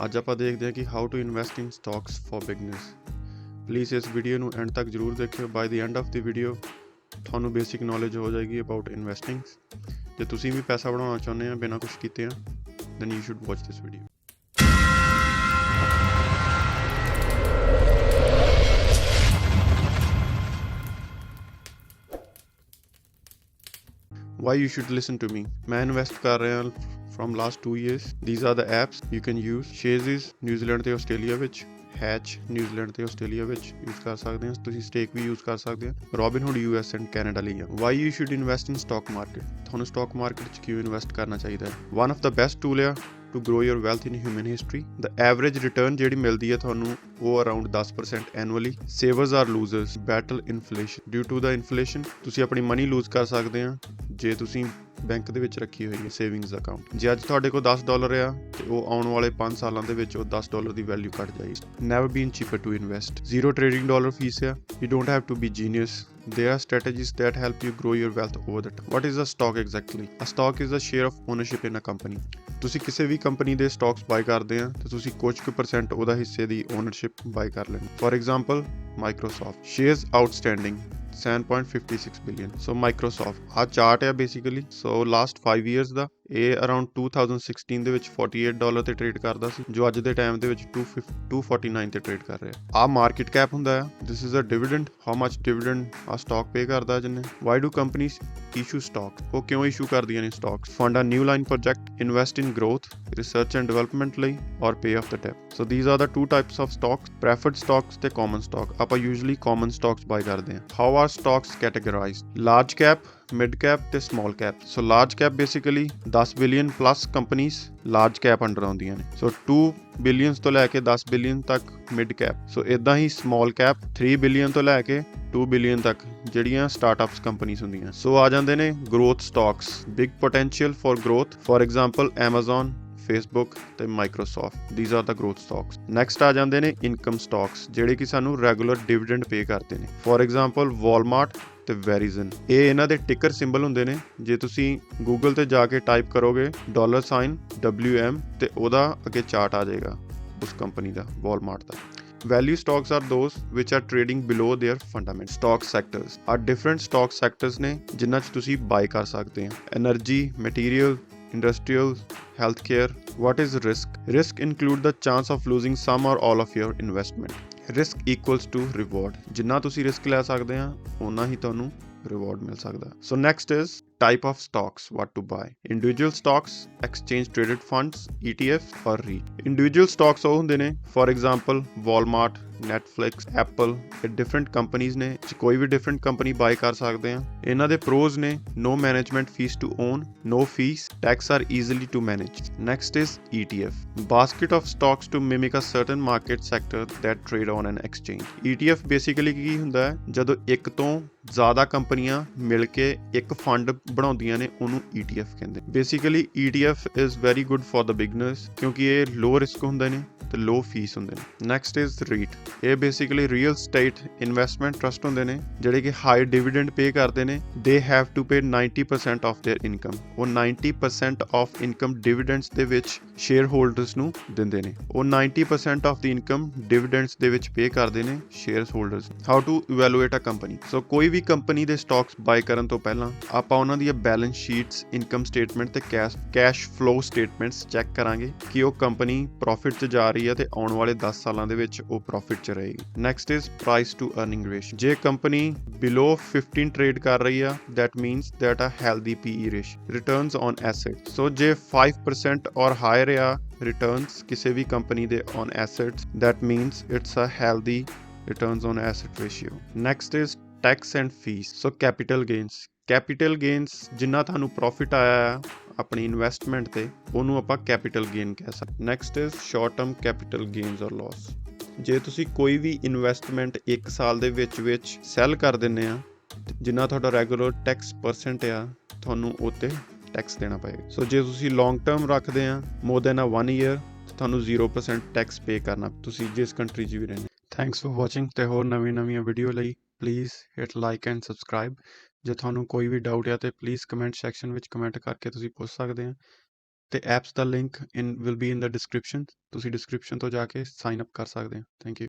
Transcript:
ਅੱਜ ਆਪਾਂ ਦੇਖਦੇ ਹਾਂ ਕਿ how to invest in stocks for beginners. Please ਇਸ ਵੀਡੀਓ ਨੂੰ ਐਂਡ ਤੱਕ ਜ਼ਰੂਰ ਦੇਖਿਓ। By the end of the video ਤੁਹਾਨੂੰ ਬੇਸਿਕ ਨੌਲੇਜ ਹੋ ਜਾਏਗੀ ਅਬਾਊਟ ਇਨਵੈਸਟਿੰਗ। ਜੇ ਤੁਸੀਂ ਵੀ ਪੈਸਾ ਬਣਾਉਣਾ ਚਾਹੁੰਦੇ ਆ ਬਿਨਾਂ ਕੁਝ ਕੀਤੇ ਆ then you should watch this video. Why you should listen to me? मैं इन्वेस्ट कर रहा from last 2 years. These are the apps you can use. Chases New Zealand ਤੇ ਆਸਟ੍ਰੇਲੀਆ ਵਿੱਚ, Hatch न्यूजीलैंड ਤੇ ਆਸਟ੍ਰੇਲੀਆ ਵਿੱਚ यूज़ ਕਰ ਸਕਦੇ ਹਾਂ। ਤੁਸੀਂ ਸਟੇਕ ਵੀ यूज़ ਕਰ ਸਕਦੇ ਹੋ। Robinhood US ਐਂਡ ਕੈਨੇਡਾ ਲਈ ਆ। Why you should invest in stock market? ਤੁਹਾਨੂੰ ਸਟਾਕ ਮਾਰਕੀਟ 'ਚ ਕਿਉਂ ਇਨਵੈਸਟ ਕਰਨਾ ਚਾਹੀਦਾ ਹੈ? One of the best tool ਆ to grow your wealth in human history. The average return ਜਿਹੜੀ ਮਿਲਦੀ ਹੈ ਤੁਹਾਨੂੰ ਉਹ around 10% annually. Savers are losers. Battle inflation. Due to the inflation ਤੁਸੀਂ ਆਪਣੀ ਮਨੀ ਲੂਜ਼ ਕਰ ਸਕਦੇ ਆ ਜੇ ਤੁਸੀਂ ਬੈਂਕ ਦੇ ਵਿੱਚ ਰੱਖੀ ਹੋਈ ਹੈ ਸੇਵਿੰਗਸ ਅਕਾਊਂਟ। ਜੇ ਅੱਜ ਤੁਹਾਡੇ ਕੋਲ $10 ਆ ਤੇ ਉਹ ਆਉਣ ਵਾਲੇ 5 ਸਾਲਾਂ ਦੇ ਵਿੱਚ ਉਹ $10 ਦੀ ਵੈਲਿਊ ਘਟ ਜਾਏਗੀ। Never been cheaper to invest. Zero trading dollar fees ਆ। You don't have to be genius. There are strategies that help you grow your wealth over the time. What is a stock exactly? A stock is a share of ownership in a company. ਤੁਸੀਂ ਕਿਸੇ ਵੀ company ਦੇ stocks buy ਕਰਦੇ ਆ ਤੇ ਤੁਸੀਂ ਕੁਝ ਕੁ % ਉਹਦਾ ਹਿੱਸੇ ਦੀ ਓਨਰਸ਼ਿਪ ਬਾਈ ਕਰ ਲੈਣੀ। For example Microsoft shares outstanding 7.56 billion. So Microsoft ਆ ਚਾਰਟ ਆ ਬੇਸਿਕਲੀ। ਸੋ ਲਾਸਟ 5 years ਦਾ ਇਹ ਅਰਾਊਂਡ 2016 ਦੇ ਵਿੱਚ $48 ਤੇ ਟ੍ਰੇਡ ਕਰਦਾ ਸੀ ਜੋ ਅੱਜ ਦੇ ਟਾਈਮ ਦੇ ਵਿੱਚ 249 ਤੇ ਟ੍ਰੇਡ ਕਰ ਰਿਹਾ। ਆ ਮਾਰਕੀਟ ਕੈਪ ਹੁੰਦਾ ਆ। This is a dividend. How much dividend ਆ ਸਟਾਕ ਪੇ ਕਰਦਾ ਜਿੰਨੇ। Why do companies issue stock? ਉਹ ਕਿਉਂ ਇਸ਼ੂ ਕਰਦੀਆਂ ਨੇ ਸਟਾਕਸ? ਫੰਡ ਆ new line project, invest in growth, research and development ਲਈ, or pay off the debt. So these are the two types of stocks, preferred stocks ਤੇ common stock. ਆਪਾਂ usually common stocks buy ਕਰਦੇ ਹਾਂ। How are stocks categorised? Large cap, mid cap ਤੇ small cap. So large cap basically 10 billion plus companies large cap under ਆਉਂਦੀਆਂ ਨੇ। So 2 billions ਤੋਂ ਲੈ ਕੇ 10 ਬਿਲੀਅਨ ਤੱਕ ਮਿਡ ਕੈਪ। ਸੋ ਇਦਾਂ ਹੀ ਸਮਾਲ ਕੈਪ 3 ਬਿਲੀਅਨ ਤੋਂ ਲੈ ਕੇ 2 ਬਿਲੀਅਨ ਤੱਕ ਜਿਹੜੀਆਂ ਸਟਾਰਟਅਪਸ ਕੰਪਨੀਜ਼ ਹੁੰਦੀਆਂ। ਸੋ ਆ ਜਾਂਦੇ ਨੇ growth stocks, big potential for growth, for example Amazon, Facebook ਤੇ Microsoft। These are the growth stocks. Next ਆ ਜਾਂਦੇ ਨੇ ਇਨਕਮ ਸਟਾਕਸ ਜਿਹੜੇ ਕਿ ਸਾਨੂੰ ਰੈਗੂਲਰ ਡਿਵੀਡੈਂਡ ਪੇ ਕਰਦੇ ਨੇ। ਫॉर एग्जांपल Walmart ਤੇ ਵੈਰੀਜ਼ਨ। ਇਹ ਇਹਨਾਂ ਦੇ ਟਿਕਰ ਸਿੰਬਲ ਹੁੰਦੇ ਨੇ। ਜੇ ਤੁਸੀਂ ਗੂਗਲ ਤੇ ਜਾ ਕੇ ਟਾਈਪ ਕਰੋਗੇ $WM ਤੇ ਉਹਦਾ ਅੱਗੇ ਚਾਰਟ ਆ ਜਾਏਗਾ ਉਸ company the, Walmart the. Value stocks are those which are trading below their fundamental. Stock sectors are different stock sectors ਨੇ ਜਿਨ੍ਹਾਂ 'ਚ ਤੁਸੀਂ ਬਾਈ ਕਰ ਸਕਦੇ ਆ। Energy, material, industrial, healthcare. What is risk? Risk include the chance of losing some or all of your investment. Risk equals to reward. ਜਿੰਨਾ ਤੁਸੀਂ risk ਲੈ ਸਕਦੇ ਆ ਉਨਾ ਹੀ ਤੁਹਾਨੂੰ reward ਮਿਲ ਸਕਦਾ। So next is type of stocks, what to buy. Individual stocks, exchange traded funds, ETFs or REIT. Individual stocks ਉਹ ਹੁੰਦੇ ਨੇ for example Walmart, Netflix, Apple। ਇਹ different companies ਨੇ, ਕੋਈ ਵੀ different company buy ਕਰ ਸਕਦੇ ਆ। ਇਹਨਾਂ ਦੇ pros ਨੇ no management fees to own, no fees, tax are easily to manage. Next is ETF, basket of stocks to mimic a certain market sector that trade on an exchange. ETF basically ਕੀ ਹੁੰਦਾ ਹੈ? ਜਦੋਂ ਇੱਕ ਤੋਂ ਜ਼ਿਆਦਾ ਕੰਪਨੀਆਂ ਮਿਲ ਕੇ ਇੱਕ fund ਬਣਾਉਂਦੀਆਂ ਨੇ ਉਹਨੂੰ ETF ਕਹਿੰਦੇ। Basically ETF is very good for the beginners ਕਿਉਂਕਿ ਇਹ low risk ਹੁੰਦੇ ਨੇ ਤੇ low fees ਹੁੰਦੇ ਨੇ। Next is REIT. ਇਹ basically real estate investment trust ਹੁੰਦੇ ਨੇ ਜਿਹੜੇ ਕਿ ਹਾਈ ਡਿਵੀਡੈਂਡ ਪੇ ਕਰਦੇ ਨੇ। They have to pay 90% of their income. ਉਹ 90% of income dividends ਦੇ ਵਿੱਚ ਸ਼ੇਅਰ ਹੋਲਡਰਸ ਨੂੰ ਦਿੰਦੇ ਨੇ। ਉਹ 90% of the income dividends ਦੇ ਵਿੱਚ ਪੇ ਕਰਦੇ ਨੇ share holders. How to evaluate a company? So ਕੋਈ ਵੀ ਕੰਪਨੀ ਦੇ ਸਟਾਕਸ ਬਾਈ ਕਰਨ ਤੋਂ ਪਹਿਲਾਂ ਆਪਾਂ ਉਹਨਾਂ ਦੀਆਂ ਬੈਲੈਂਸ ਸ਼ੀਟਸ, ਇਨਕਮ ਸਟੇਟਮੈਂਟ ਤੇ ਕੈਸ਼ ਫਲੋ ਸਟੇਟਮੈਂਟਸ ਚੈੱਕ ਕਰਾਂਗੇ ਕਿ ਉਹ ਕੰਪਨੀ ਪ੍ਰੋਫਿਟ 'ਚ ਜਾ ਰਹੀ ਹੈ ਤੇ ਆਉਣ ਵਾਲੇ 10 ਸਾਲਾਂ ਦੇ ਵਿੱਚ ਉਹ ਪ੍ਰੋਫਿਟ 'ਚ ਰਹੇਗੀ। Next is price to earning ratio. ਜੇ ਕੰਪਨੀ ਬਿਲੋ 15 ਟ੍ਰੇਡ ਕਰ ਰਹੀ ਆ that means that a healthy PE ratio. Returns on assets. So ਜੇ 5% or higher ਆ returns ਕਿਸੇ ਵੀ ਕੰਪਨੀ ਦੇ on assets, that means it's a healthy returns on asset ratio. Next is tax and fees. So capital gains ਜਿੰਨਾ ਤੁਹਾਨੂੰ profit ਆਇਆ ਹੈ ਆਪਣੀ investment ਤੇ ਉਹਨੂੰ ਆਪਾਂ ਕੈਪੀਟਲ ਗੇਨ ਕਹਿ ਸਕਦੇ। Next is short term capital gains ਔਰ ਲਾਸ। ਜੇ ਤੁਸੀਂ ਕੋਈ ਵੀ ਇਨਵੈਸਟਮੈਂਟ 1 ਸਾਲ ਦੇ ਵਿੱਚ ਸੈਲ ਕਰ ਦਿੰਦੇ ਆ ਜਿੰਨਾ ਤੁਹਾਡਾ ਰੈਗੂਲਰ ਟੈਕਸ ਪਰਸੈਂਟ ਆ ਤੁਹਾਨੂੰ ਉੱਤੇ ਟੈਕਸ ਦੇਣਾ ਪਏਗਾ। ਸੋ ਜੇ ਤੁਸੀਂ ਲੌਂਗ ਟਰਮ ਰੱਖਦੇ ਆ ਮੋਰ ਦੈਨ 1 ਈਅਰ ਤੁਹਾਨੂੰ 0% ਟੈਕਸ ਪੇ ਕਰਨਾ ਤੁਸੀਂ ਜਿਸ ਕੰਟਰੀ 'ਚ ਵੀ ਰਹਿੰਦੇ। ਥੈਂਕਸ ਫॉर ਵਾਚਿੰਗ ਤੇ ਹੋਰ ਨਵੀਆਂ ਵੀਡੀਓ ਲਈ please hit like and subscribe. ਜੇ ਤੁਹਾਨੂੰ ਕੋਈ ਵੀ ਡਾਊਟ ਆ ਤੇ ਪਲੀਜ਼ ਕਮੈਂਟ ਸੈਕਸ਼ਨ ਵਿੱਚ ਕਮੈਂਟ ਕਰਕੇ ਤੁਸੀਂ ਪੁੱਛ ਸਕਦੇ ਆ। ਤੇ apps the link will be in the description, ਤੁਸੀਂ ਡਿਸਕ੍ਰਿਪਸ਼ਨ ਤੋਂ ਜਾ ਕੇ ਸਾਈਨ ਅਪ ਕਰ ਸਕਦੇ ਹੋ। Thank you.